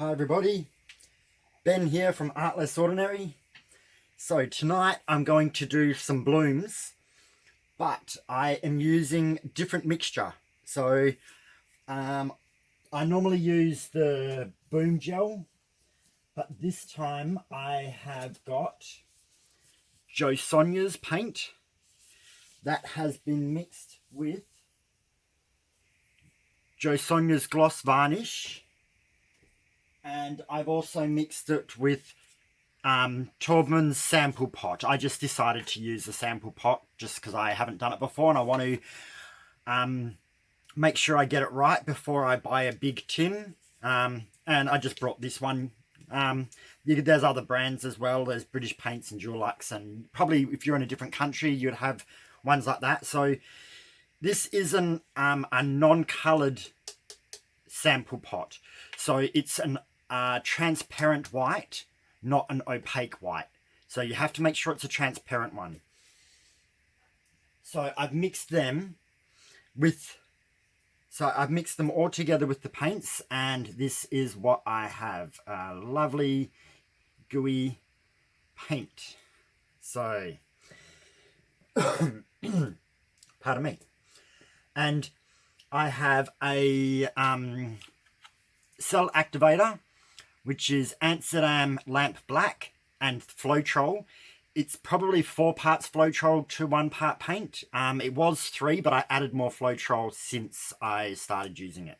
Hi everybody, Ben here from Art Less Ordinary. So tonight I'm going to do some blooms, but I am using different mixture. So I normally use the boom gel, but this time I have got Josonja's paint that has been mixed with Josonja's gloss varnish, and I've also mixed it with Taubman's sample pot. I just decided to use the sample pot just because I haven't done it before and I want to make sure I get it right before I buy a big tin. And I just brought this one. There's other brands as well. There's British Paints and Dulux, and probably if you're in a different country you'd have ones like that. So this is a non-coloured sample pot. So it's an transparent white, not an opaque white. So you have to make sure it's a transparent one. So I've mixed them all together with the paints, and this is what I have. A lovely gooey paint. So pardon me. And I have a cell activator, which is Amsterdam Lamp Black and Floetrol. It's probably 4 parts Floetrol to 1 part paint. It was 3, but I added more Floetrol since I started using it.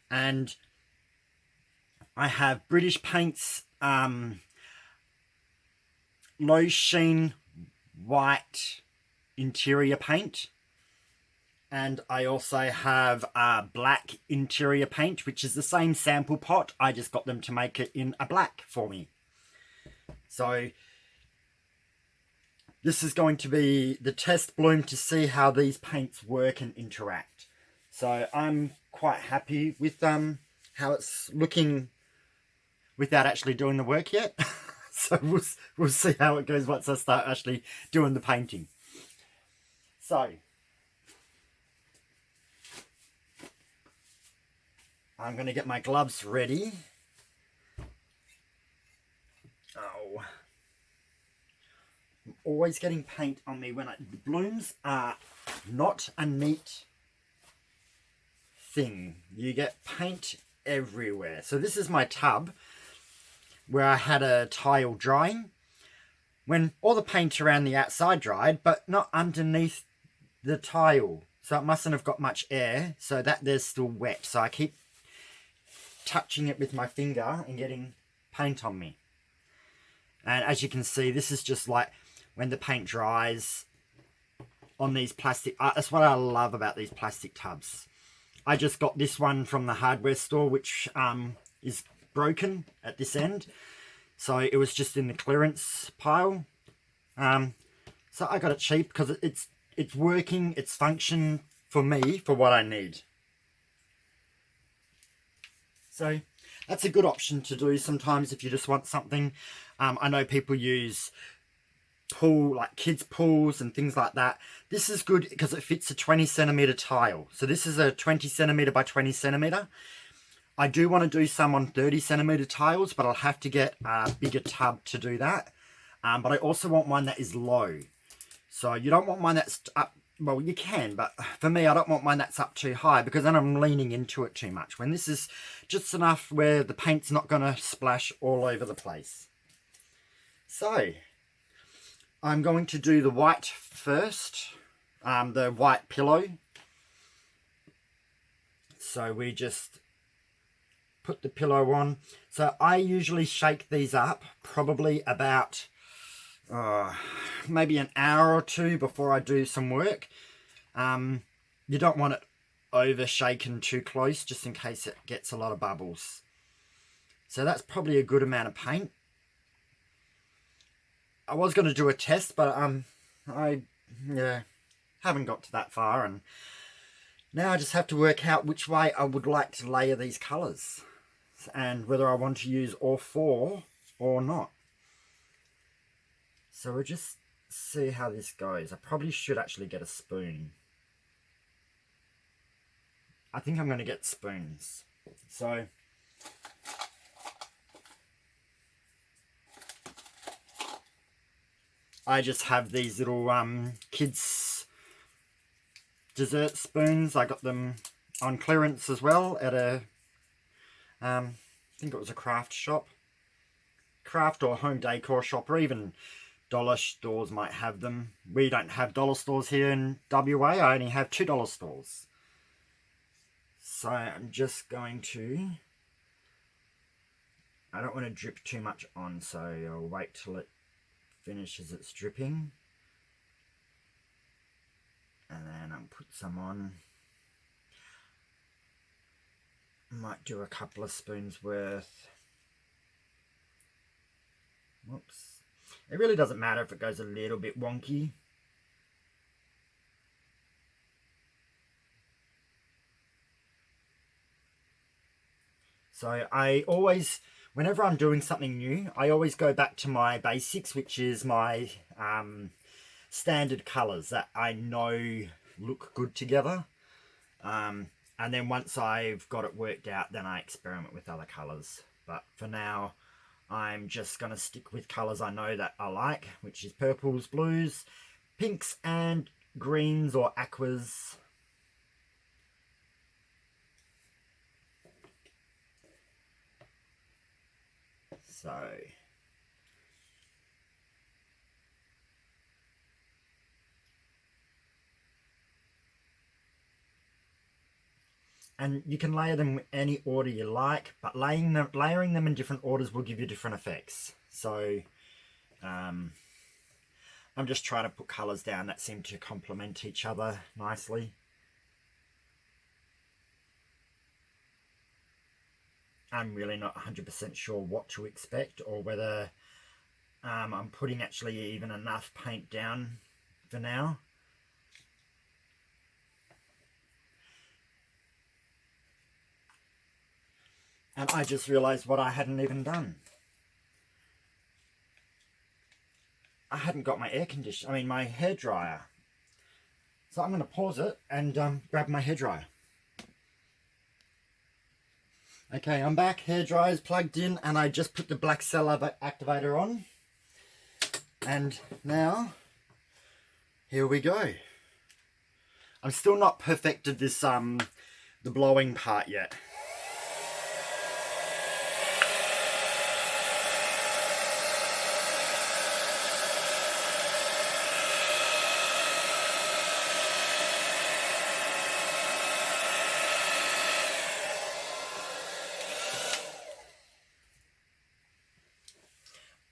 And I have British Paints low sheen white interior paint. And I also have black interior paint, which is the same sample pot. I just got them to make it in a black for me. So this is going to be the test bloom to see how these paints work and interact. So I'm quite happy with how it's looking without actually doing the work yet. So we'll see how it goes once I start actually doing the painting. So I'm going to get my gloves ready. Oh, I'm always getting paint on me when the blooms are not a neat thing. You get paint everywhere. So this is my tub where I had a tile drying. When all the paint around the outside dried, but not underneath the tile. So it mustn't have got much air, so that there's still wet. So I keep touching it with my finger and getting paint on me. And as you can see, this is just like when the paint dries on these plastic. That's what I love about these plastic tubs. I just got this one from the hardware store, which is broken at this end. So it was just in the clearance pile. So I got it cheap because it's working, it's function for me for what I need. So that's a good option to do sometimes if you just want something. I know people use like kids pools and things like that. This is good because it fits a 20 centimeter tile. So this is a 20 centimeter by 20 centimeter. I do want to do some on 30 centimeter tiles, but I'll have to get a bigger tub to do that. But I also want one that is low. So you don't want one that's up. Well, you can, but for me, I don't want one that's up too high because then I'm leaning into it too much. When this is just enough where the paint's not going to splash all over the place. So, I'm going to do the white first, the white pillow. So we just put the pillow on. So I usually shake these up probably about maybe an hour or 2 before I do some work. You don't want it over shaken too close just in case it gets a lot of bubbles. So that's probably a good amount of paint. I was going to do a test, but I haven't got to that far, and now I just have to work out which way I would like to layer these colours and whether I want to use all 4 or not. So we'll just see how this goes. I probably should actually get a spoon. I think I'm going to get spoons. So I just have these little kids dessert spoons. I got them on clearance as well at a, I think it was a craft shop. Craft or home decor shop, or even dollar stores might have them. We don't have dollar stores here in WA. I only have $2 stores. So I'm just going to, I don't want to drip too much on, so I'll wait till it finishes its dripping. And then I'll put some on. Might do a couple of spoons worth. Whoops. It really doesn't matter if it goes a little bit wonky. So I always, whenever I'm doing something new, I always go back to my basics, which is my standard colours that I know look good together. And then once I've got it worked out, then I experiment with other colours. But for now, I'm just going to stick with colours I know that I like, which is purples, blues, pinks and greens or aquas. So, and you can layer them any order you like, but layering them in different orders will give you different effects. So I'm just trying to put colours down that seem to complement each other nicely. I'm really not 100% sure what to expect, or whether I'm putting actually even enough paint down for now. And I just realised what I hadn't even done. I hadn't got my my hairdryer. So I'm going to pause it and grab my hairdryer. Okay, I'm back. Hairdryer is plugged in, and I just put the black cell activator on. And now, here we go. I'm still not perfected this the blowing part yet.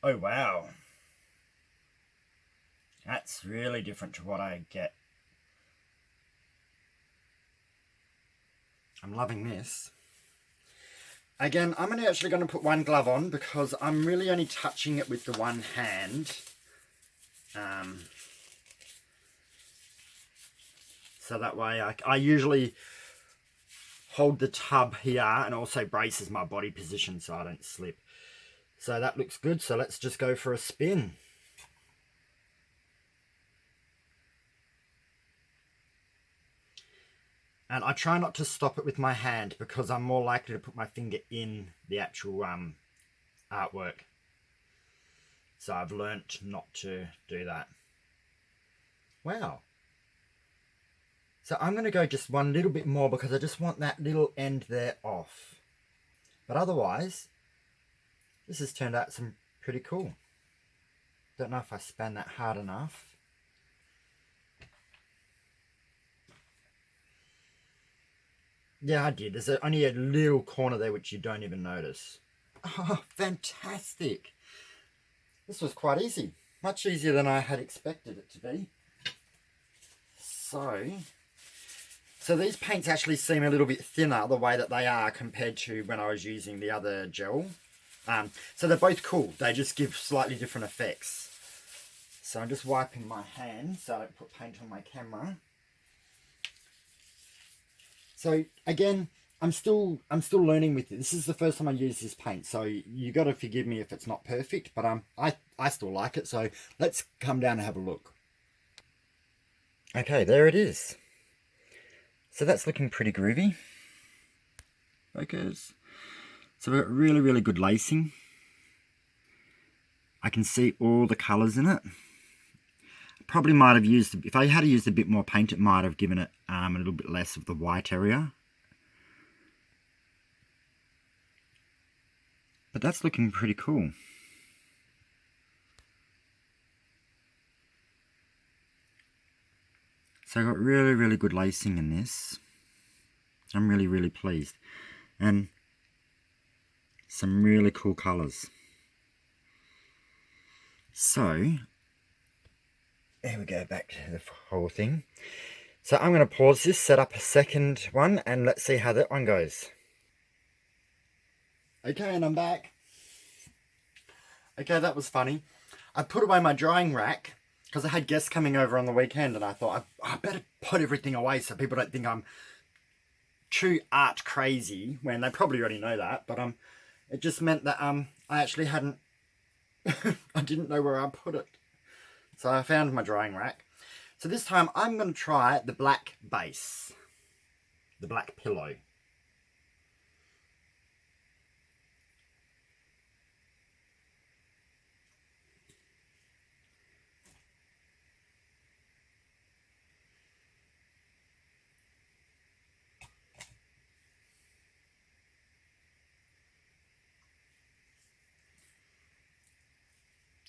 Oh wow, that's really different to what I get. I'm loving this. Again, I'm actually going to put one glove on because I'm really only touching it with the one hand. So that way I usually hold the tub here and also braces my body position so I don't slip. So that looks good, so let's just go for a spin. And I try not to stop it with my hand because I'm more likely to put my finger in the actual artwork. So I've learnt not to do that. Wow. So I'm going to go just one little bit more because I just want that little end there off. But otherwise, this has turned out some pretty cool. Don't know if I span that hard enough. Yeah, I did. There's only a little corner there which you don't even notice. Oh, fantastic. This was quite easy. Much easier than I had expected it to be. So these paints actually seem a little bit thinner the way that they are compared to when I was using the other gel. So they're both cool. They just give slightly different effects. So I'm just wiping my hands so I don't put paint on my camera. So again, I'm still learning with it. This is the first time I use this paint, so you got to forgive me if it's not perfect, but I still like it. So let's come down and have a look. Okay, there it is. So that's looking pretty groovy. Focus. So we've got really, really good lacing. I can see all the colours in it. Probably might have used, if I had used a bit more paint, it might have given it a little bit less of the white area. But that's looking pretty cool. So I got really, really good lacing in this. I'm really, really pleased. And some really cool colours. So, here we go, back to the whole thing. So I'm going to pause this, set up a second one, and let's see how that one goes. Okay, and I'm back. Okay, that was funny. I put away my drying rack because I had guests coming over on the weekend, and I thought I better put everything away so people don't think I'm true art crazy, when they probably already know that. But it just meant that I actually hadn't I didn't know where I put it. So I found my drying rack. So this time I'm going to try the black base, the black pillow.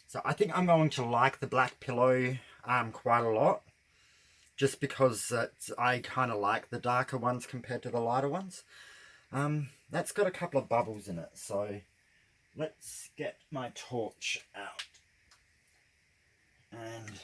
So I think I'm going to like the black pillow quite a lot, just because I kind of like the darker ones compared to the lighter ones. That's got a couple of bubbles in it, so let's get my torch out. And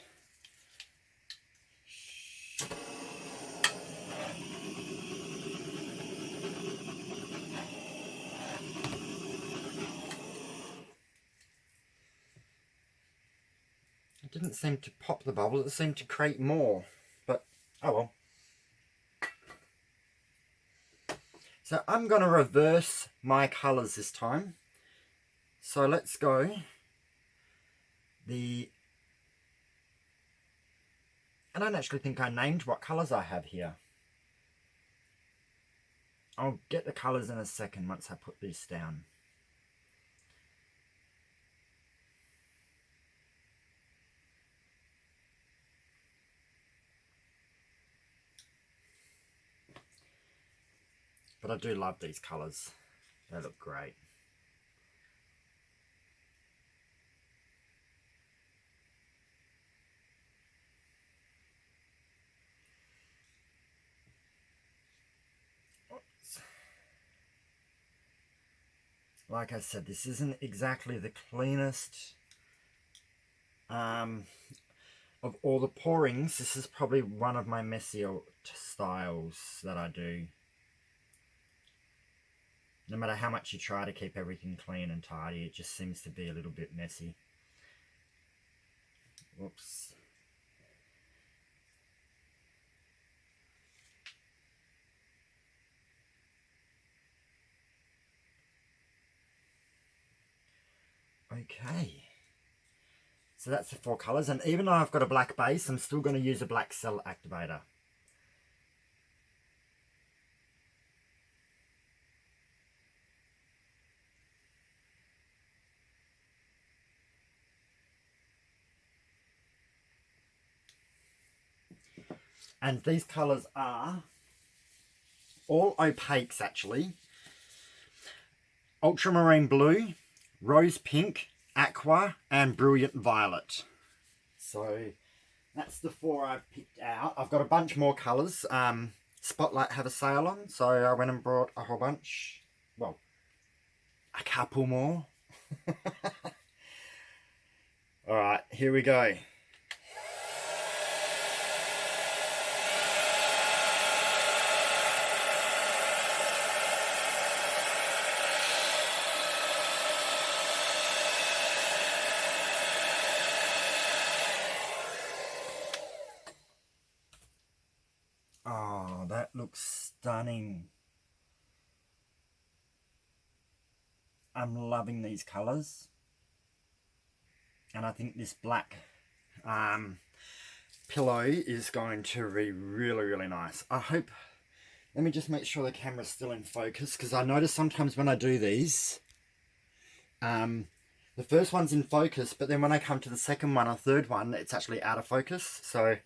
it didn't seem to pop the bubbles, it seemed to create more, but oh well. So I'm going to reverse my colours this time. So let's go I don't actually think I named what colours I have here. I'll get the colours in a second once I put this down. But I do love these colours. They look great. Oops. Like I said, this isn't exactly the cleanest of all the pourings. This is probably one of my messier styles that I do. No matter how much you try to keep everything clean and tidy, it just seems to be a little bit messy. Whoops. Okay. So that's the 4 colours, and even though I've got a black base, I'm still going to use a black cell activator. And these colours are all opaques actually. Ultramarine blue, rose pink, aqua, and brilliant violet. So that's the 4 I've picked out. I've got a bunch more colours. Spotlight have a sale on, so I went and brought a whole bunch. Well, a couple more. Alright, here we go. Oh, that looks stunning. I'm loving these colours. And I think this black pillow is going to be really, really nice. I hope... Let me just make sure the camera's still in focus, because I notice sometimes when I do these, the the first one's in focus, but then when I come to the second one or third one, it's actually out of focus. So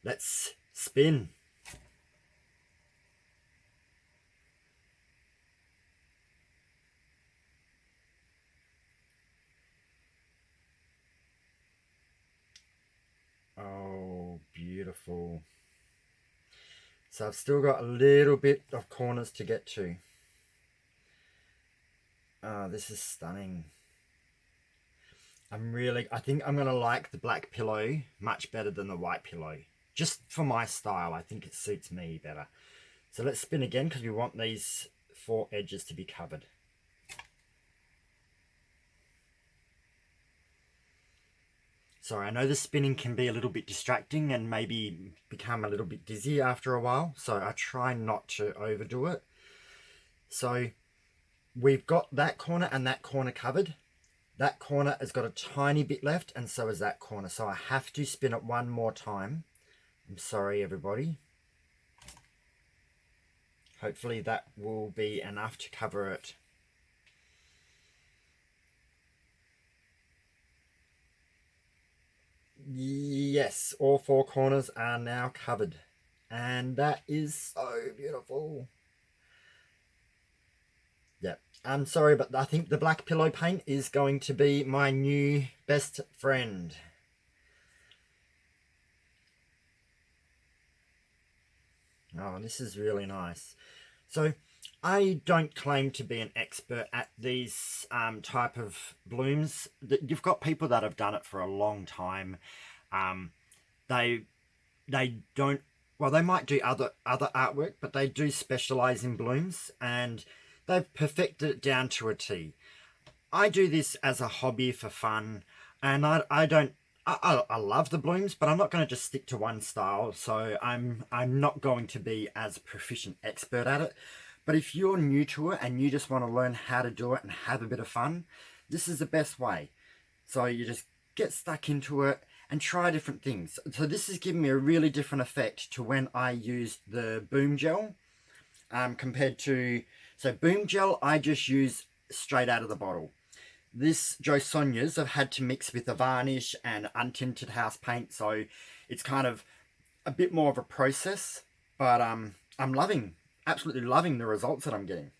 let's spin. Oh, beautiful. So I've still got a little bit of corners to get to. Oh, this is stunning. I think I'm going to like the black pillow much better than the white pillow. Just for my style, I think it suits me better. So let's spin again because we want these 4 edges to be covered. Sorry, I know the spinning can be a little bit distracting and maybe become a little bit dizzy after a while, so I try not to overdo it. So we've got that corner and that corner covered. That corner has got a tiny bit left, and so is that corner. So I have to spin it one more time. I'm sorry, everybody. Hopefully that will be enough to cover it. Yes, all 4 corners are now covered. And that is so beautiful. Yeah, I'm sorry, but I think the black pillow paint is going to be my new best friend. Oh, this is really nice. So I don't claim to be an expert at these type of blooms. You've got people that have done it for a long time. They don't, well, they might do other artwork, but they do specialize in blooms, and they've perfected it down to a T. I do this as a hobby for fun, and I love the blooms, but I'm not going to just stick to one style, so I'm not going to be as proficient expert at it. But if you're new to it and you just want to learn how to do it and have a bit of fun, this is the best way. So you just get stuck into it and try different things. So this is giving me a really different effect to when I used the Boom Gel compared to... So Boom Gel I just use straight out of the bottle. This josonjas I've had to mix with a varnish and untinted house paint, so it's kind of a bit more of a process, but I'm absolutely loving the results that I'm getting.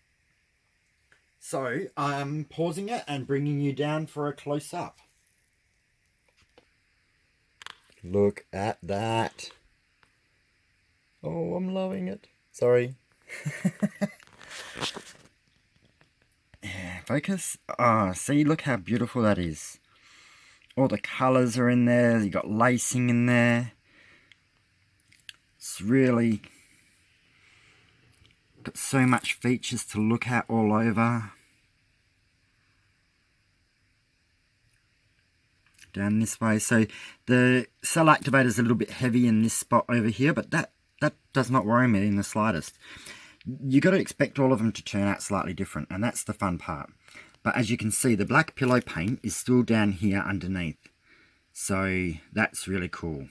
So I'm pausing it and bringing you down for a close-up. Look at that. Oh, I'm loving it. Sorry. Focus. Ah, oh, see, look how beautiful that is. All the colours are in there. You got lacing in there. It's really got so much features to look at all over. Down this way. So the cell activator is a little bit heavy in this spot over here, but that does not worry me in the slightest. You got to expect all of them to turn out slightly different, and that's the fun part. But as you can see, the black pillow paint is still down here underneath, so that's really cool.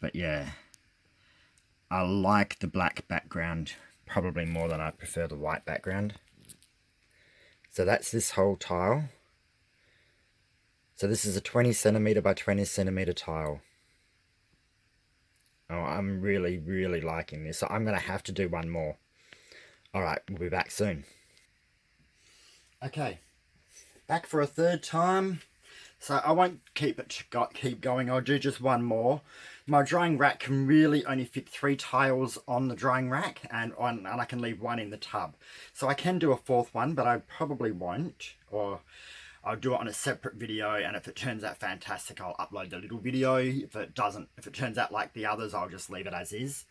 But yeah, I like the black background probably more than I prefer the white background. So that's this whole tile. So this is a 20 centimeter by 20 centimeter tile. Oh, I'm really, really liking this. So I'm going to have to do one more. All right, we'll be back soon. Okay, back for a third time. So I won't keep going. I'll do just one more. My drying rack can really only fit 3 tiles on the drying rack, and I can leave 1 in the tub. So I can do a 4th one, but I probably won't, or I'll do it on a separate video, and if it turns out fantastic, I'll upload the little video. If it doesn't, if it turns out like the others, I'll just leave it as is.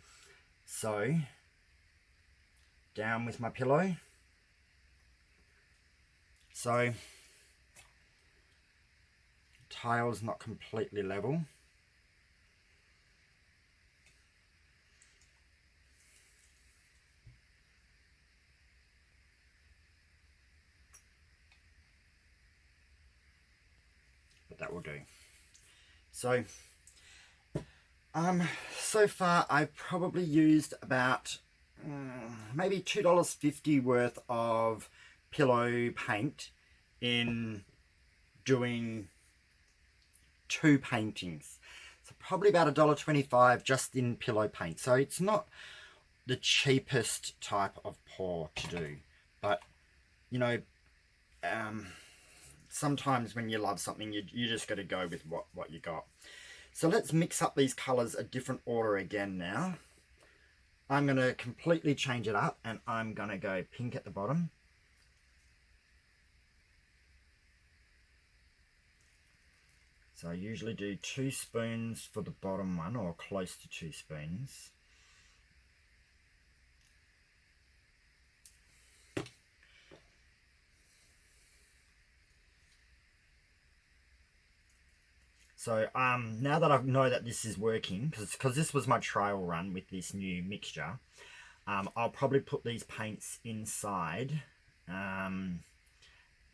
So, down with my pillow. So, tile's not completely level. But that will do. So, so far I've probably used about maybe $2.50 worth of pillow paint in doing 2 paintings. So probably about $1.25 just in pillow paint. So it's not the cheapest type of pour to do, but you know, sometimes when you love something, you just got to go with what you got. So let's mix up these colors a different order again now. I'm going to completely change it up, and I'm going to go pink at the bottom. So I usually do 2 spoons for the bottom one, or close to 2 spoons. So now that I know that this is working, because this was my trial run with this new mixture, I'll probably put these paints inside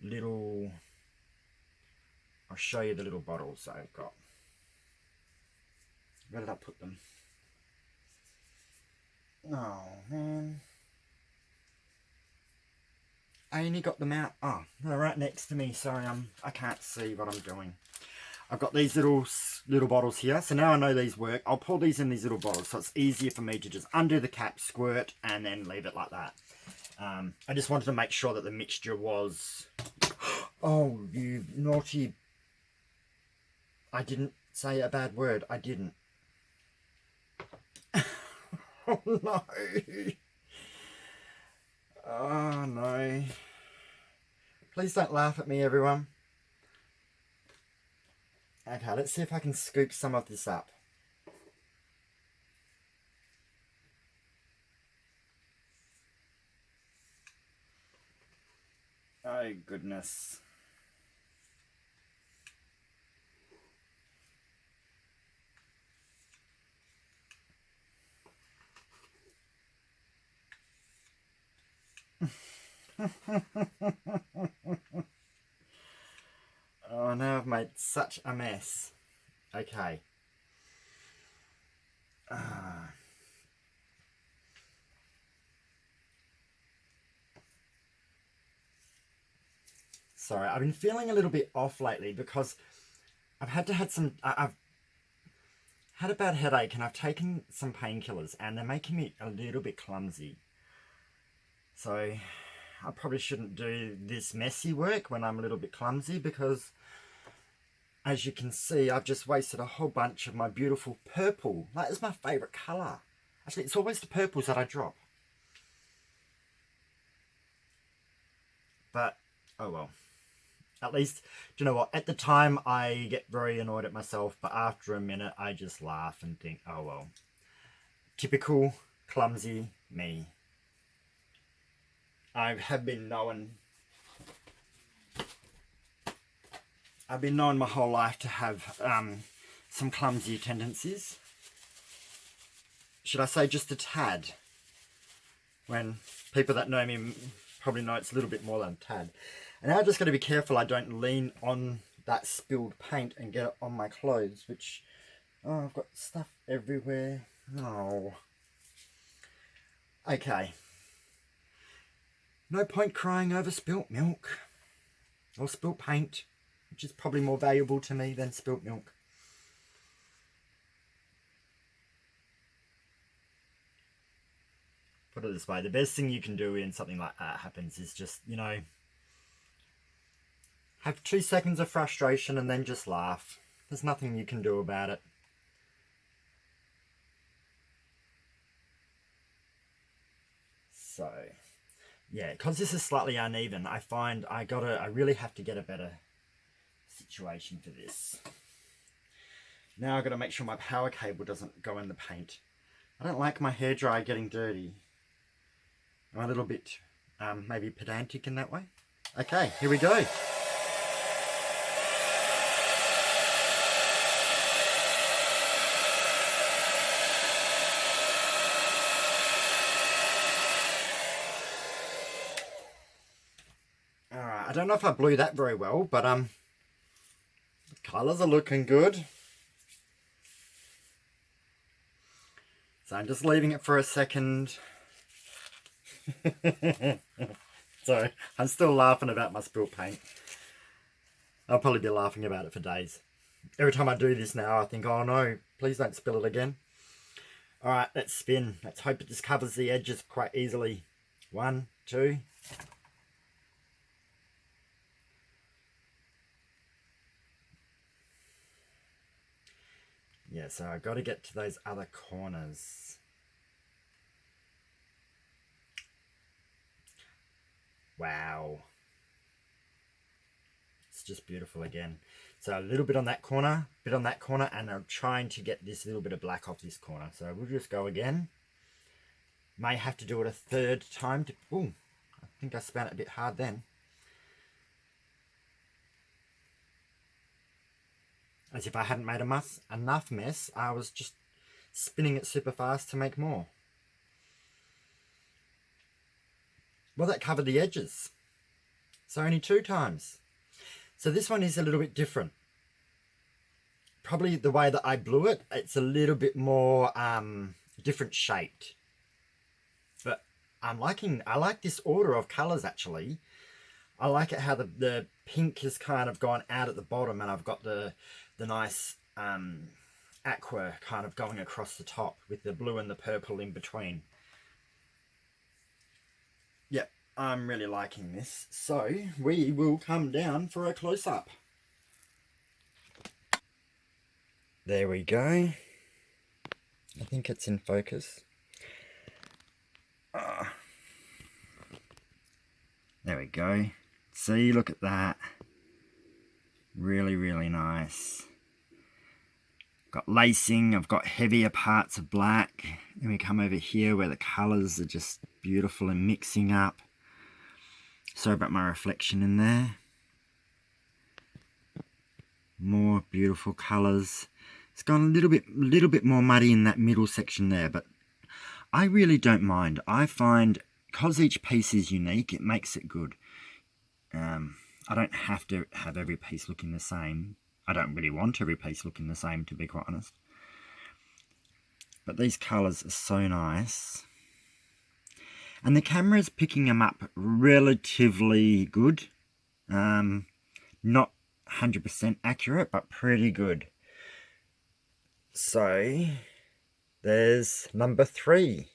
little... I'll show you the little bottles I've got. Where did I put them? Oh, man. I only got them out. Oh, they're right next to me. Sorry, I can't see what I'm doing. I've got these little bottles here. So now I know these work. I'll pour these in these little bottles, so it's easier for me to just undo the cap, squirt, and then leave it like that. I just wanted to make sure that the mixture was... Oh, you naughty... I didn't say a bad word. I didn't. Oh, no. Oh, no. Please don't laugh at me, everyone. Okay, let's see if I can scoop some of this up. Oh, goodness. Oh, now I've made such a mess. Okay. Sorry, I've been feeling a little bit off lately because I've had a bad headache, and I've taken some painkillers, and they're making me a little bit clumsy. So I probably shouldn't do this messy work when I'm a little bit clumsy, because as you can see, I've just wasted a whole bunch of my beautiful purple. That is my favourite colour. Actually, it's always the purples that I drop. But, oh well. At least, do you know what? At the time, I get very annoyed at myself, but after a minute, I just laugh and think, oh well. Typical clumsy me. I have been known... I've been known my whole life to have some clumsy tendencies. Should I say just a tad? When people that know me probably know it's a little bit more than a tad. And now I've just got to be careful I don't lean on that spilled paint and get it on my clothes, which... Oh, I've got stuff everywhere. Oh. Okay. No point crying over spilt milk. Or spilt paint, which is probably more valuable to me than spilt milk. Put it this way, the best thing you can do when something like that happens is just, you know, have 2 seconds of frustration and then just laugh. There's nothing you can do about it. So, yeah, because this is slightly uneven, I find I really have to get a better situation for this. Now I've got to make sure my power cable doesn't go in the paint. I don't like my hairdryer getting dirty. I'm a little bit maybe pedantic in that way. Okay, here we go. Alright, I don't know if I blew that very well, but the colours are looking good. So I'm just leaving it for a second. So I'm still laughing about my spilt paint. I'll probably be laughing about it for days. Every time I do this now, I think, oh no, please don't spill it again. Alright, let's spin. Let's hope it just covers the edges quite easily. 1, 2. Yeah, so I've got to get to those other corners. Wow. It's just beautiful again. So a little bit on that corner, bit on that corner, and I'm trying to get this little bit of black off this corner. So we'll just go again. May have to do it a third time. Ooh, I think I span it a bit hard then. As if I hadn't made enough mess, I was just spinning it super fast to make more. Well, that covered the edges. So only 2 times. So this one is a little bit different. Probably the way that I blew it, it's a little bit more different shaped. But I like this order of colours actually. I like it how the pink has kind of gone out at the bottom, and I've got the nice aqua kind of going across the top with the blue and the purple in between. Yep, I'm really liking this. So we will come down for a close-up. There we go. I think it's in focus. There we go. See, look at that. Really, really nice. Got lacing, I've got heavier parts of black. Then we come over here where the colours are just beautiful and mixing up. Sorry about my reflection in there. More beautiful colours. It's gone a little bit more muddy in that middle section there, but I really don't mind. I find, because each piece is unique, it makes it good. I don't have to have every piece looking the same. I don't really want every piece looking the same, to be quite honest. But these colours are so nice. And the camera is picking them up relatively good. Not 100% accurate, but pretty good. So, there's number 3.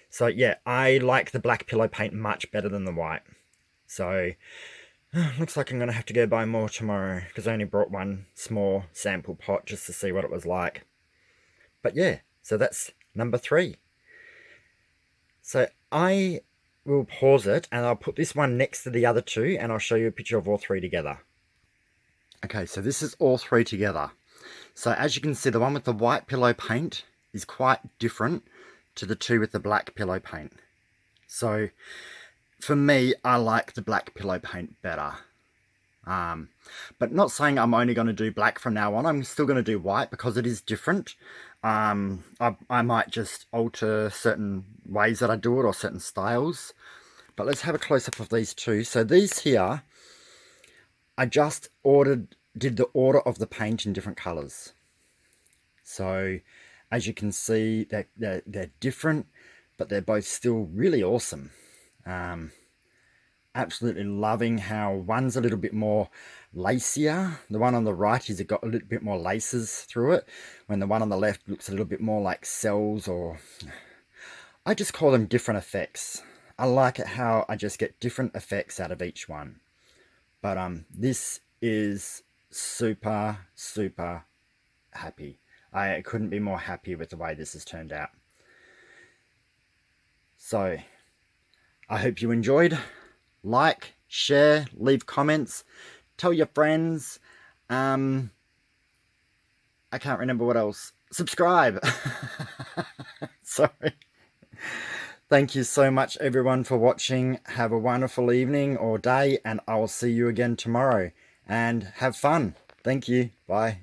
So yeah, I like the black pillow paint much better than the white. So, looks like I'm going to have to go buy more tomorrow, because I only brought one small sample pot just to see what it was like. But yeah, so that's number 3. So I will pause it, and I'll put this one next to the other 2, and I'll show you a picture of all 3 together. Okay, so this is all 3 together. So as you can see, the one with the white pillow paint is quite different to the 2 with the black pillow paint. So for me, I like the black pillow paint better. But not saying I'm only going to do black from now on. I'm still going to do white because it is different. I might just alter certain ways that I do it or certain styles. But let's have a close-up of these 2. So these here, I just did the order of the paint in different colours. So as you can see, they're different, but they're both still really awesome. Absolutely loving how one's a little bit more lacier. The one on the right has got a little bit more laces through it, when the one on the left looks a little bit more like cells, or I just call them different effects. I like it how I just get different effects out of each one. But this is super happy. I couldn't be more happy with the way this has turned out. So I hope you enjoyed. Like, share, leave comments, tell your friends. I can't remember what else. Subscribe. Sorry. Thank you so much, everyone, for watching. Have a wonderful evening or day, and I will see you again tomorrow. And have fun. Thank you. Bye.